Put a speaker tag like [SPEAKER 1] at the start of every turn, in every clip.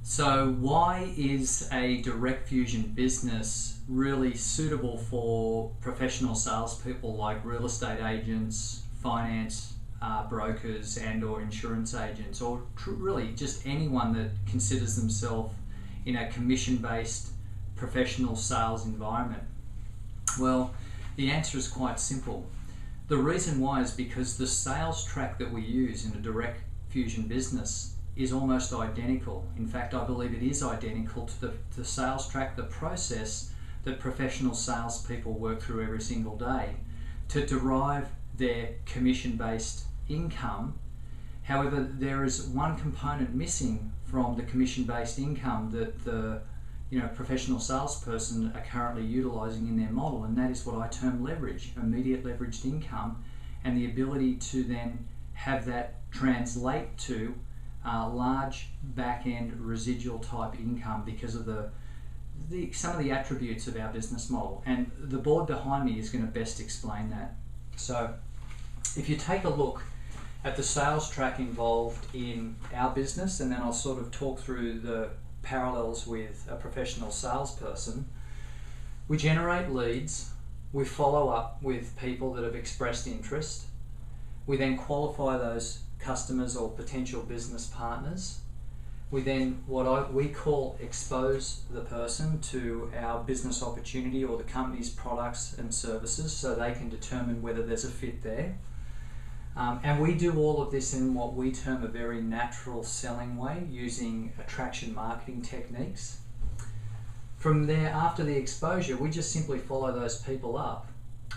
[SPEAKER 1] So why is a direct fusion business really suitable for professional salespeople like real estate agents, finance brokers and or insurance agents, or really just anyone that considers themselves in a commission-based professional sales environment? Well, the answer is quite simple. The reason why is because the sales track that we use in a direct fusion business is almost identical. In fact, I believe it is identical to the sales track, the process that professional salespeople work through every single day to derive their commission-based income. However, there is one component missing from the commission-based income that the professional salesperson are currently utilizing in their model, and that is what I term leverage, immediate leveraged income, and the ability to then have that translate to large back-end residual type income because of some of the attributes of our business model. And the board behind me is going to best explain that. So if you take a look at the sales track involved in our business, and then I'll sort of talk through the parallels with a professional salesperson. We generate leads, we follow up with people that have expressed interest, we then qualify those customers or potential business partners. We then, we call expose the person to our business opportunity or the company's products and services so they can determine whether there's a fit there. And we do all of this in what we term a very natural selling way, using attraction marketing techniques. From there, after the exposure, we just simply follow those people up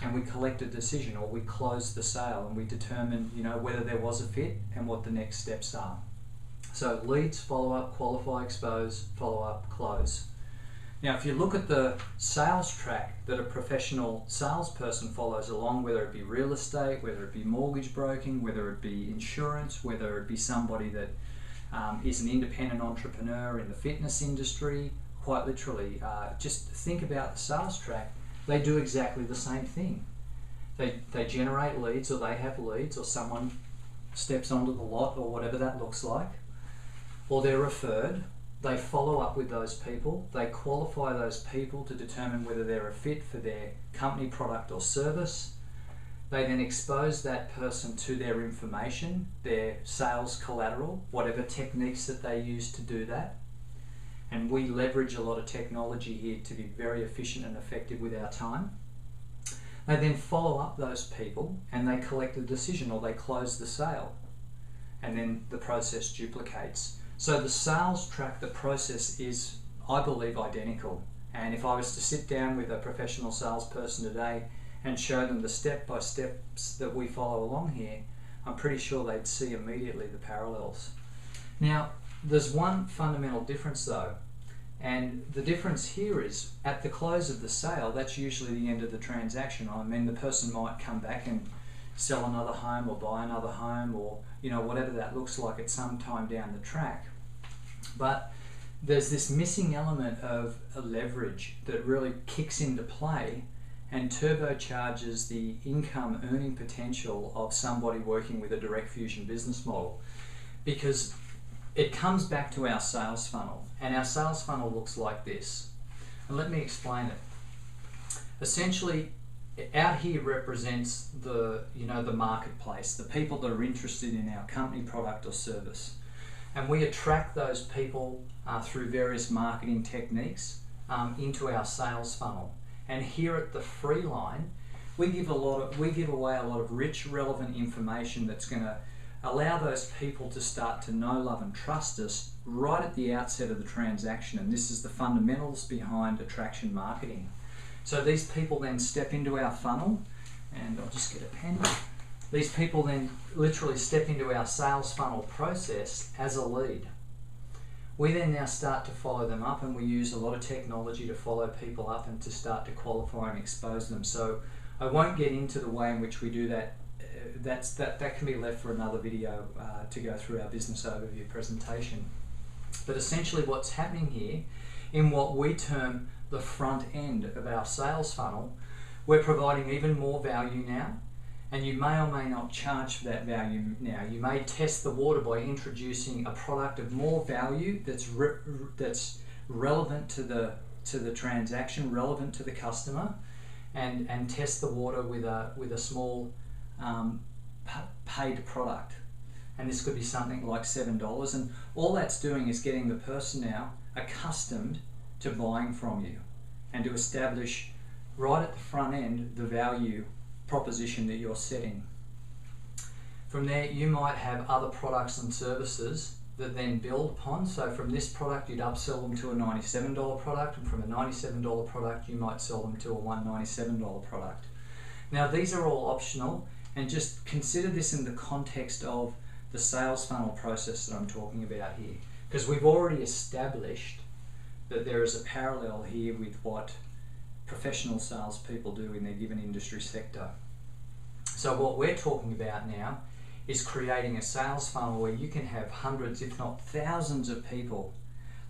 [SPEAKER 1] and we collect a decision, or we close the sale and we determine whether there was a fit and what the next steps are. So leads, follow up, qualify, expose, follow up, close. Now, if you look at the sales track that a professional salesperson follows along, whether it be real estate, whether it be mortgage broking, whether it be insurance, whether it be somebody that is an independent entrepreneur in the fitness industry, quite literally, just think about the sales track. They do exactly the same thing. They generate leads, or they have leads, or someone steps onto the lot, or whatever that looks like, or they're referred. They follow up with those people, they qualify those people to determine whether they're a fit for their company, product or service. They then expose that person to their information, their sales collateral, whatever techniques that they use to do that. And we leverage a lot of technology here to be very efficient and effective with our time. They then follow up those people and they collect a decision, or they close the sale. And then the process duplicates. So the sales track, the process is, I believe, identical. And if I was to sit down with a professional salesperson today and show them the step-by-steps that we follow along here, I'm pretty sure they'd see immediately the parallels. Now, there's one fundamental difference though, and the difference here is at the close of the sale, that's usually the end of the transaction. I mean, the person might come back and sell another home or buy another home, or whatever that looks like at some time down the track. But there's this missing element of a leverage that really kicks into play and turbocharges the income earning potential of somebody working with a direct fusion business model, because it comes back to our sales funnel, and our sales funnel looks like this. And let me explain it. Essentially, out here represents the marketplace, the people that are interested in our company, product or service. And we attract those people through various marketing techniques into our sales funnel. And here at the free line, we give away a lot of rich, relevant information that's going to allow those people to start to know, love and trust us right at the outset of the transaction. And this is the fundamentals behind attraction marketing. So these people then step into our funnel, and I'll just get a pen. These people then literally step into our sales funnel process as a lead. We then now start to follow them up, and we use a lot of technology to follow people up and to start to qualify and expose them. So I won't get into the way in which we do that. That can be left for another video to go through our business overview presentation. But essentially what's happening here in what we term the front end of our sales funnel, we're providing even more value now, And you may or may not charge for that value now. You may test the water by introducing a product of more value that's relevant to the transaction, relevant to the customer, and test the water with a small paid product. And this could be something like $7. And all that's doing is getting the person now accustomed to buying from you and to establish right at the front end the value proposition that you're setting. From there, you might have other products and services that then build upon. So from this product, you'd upsell them to a $97 product, and from a $97 product, you might sell them to a $197 product. Now, these are all optional, and just consider this in the context of the sales funnel process that I'm talking about here, because we've already established that there is a parallel here with what professional salespeople do in their given industry sector. So what we're talking about now is creating a sales funnel where you can have hundreds, if not thousands of people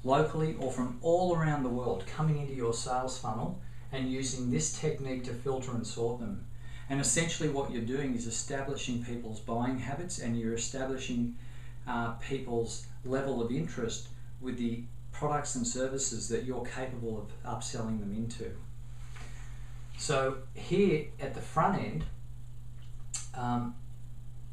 [SPEAKER 1] locally or from all around the world coming into your sales funnel and using this technique to filter and sort them. And essentially what you're doing is establishing people's buying habits, and you're establishing people's level of interest with the products and services that you're capable of upselling them into. So here at the front end,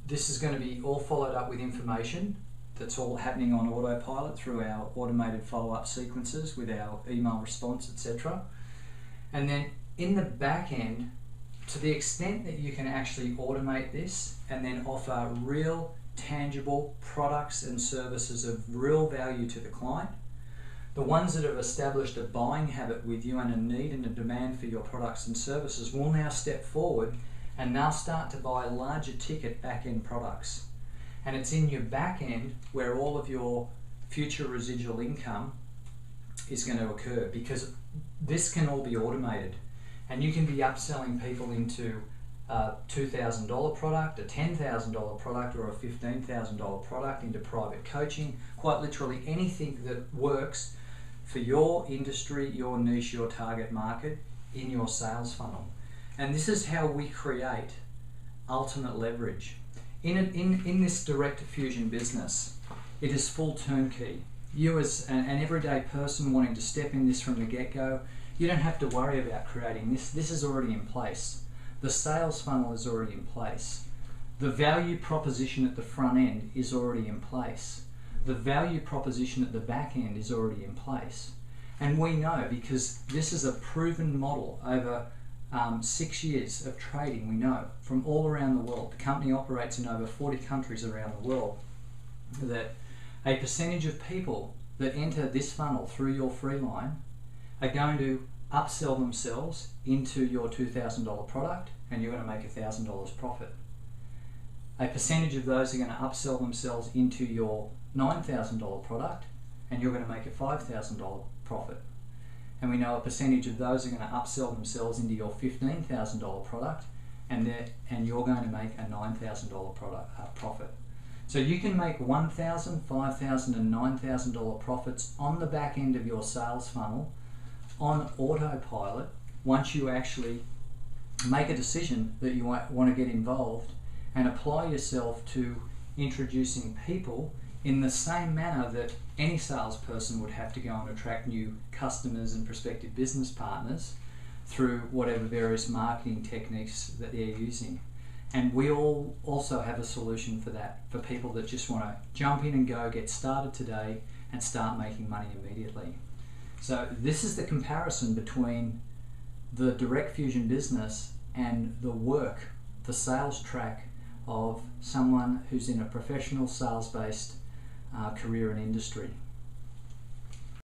[SPEAKER 1] this is going to be all followed up with information that's all happening on autopilot through our automated follow-up sequences with our email response, etc. And then in the back end, to the extent that you can actually automate this and then offer real, tangible products and services of real value to the client, the ones that have established a buying habit with you and a need and a demand for your products and services will now step forward and they'll start to buy larger ticket back-end products. And it's in your back end where all of your future residual income is going to occur, because this can all be automated. And you can be upselling people into a $2,000 product, a $10,000 product, or a $15,000 product, into private coaching, quite literally anything that works for your industry, your niche, your target market in your sales funnel. And this is how we create ultimate leverage. In this direct fusion business, it is full turnkey. You as an everyday person wanting to step in this from the get-go, you don't have to worry about creating this. This is already in place. The sales funnel is already in place. The value proposition at the front end is already in place. The value proposition at the back end is already in place. And we know, because this is a proven model over 6 years of trading, we know from all around the world, the company operates in over 40 countries around the world, that a percentage of people that enter this funnel through your free line are going to upsell themselves into your $2,000 product, and you're going to make $1,000 profit. A percentage of those are going to upsell themselves into your $9,000 product, and you're going to make a $5,000 profit. And we know a percentage of those are going to upsell themselves into your $15,000 product, and you're going to make a $9,000 profit. So you can make $1,000, $5,000 and $9,000 profits on the back end of your sales funnel on autopilot once you actually make a decision that you want to get involved and apply yourself to introducing people in the same manner that any salesperson would have to go and attract new customers and prospective business partners through whatever various marketing techniques that they're using. And we all also have a solution for that, for people that just want to jump in and go, get started today and start making money immediately. So this is the comparison between the direct fusion business and the work, the sales track of someone who's in a professional sales-based career and industry.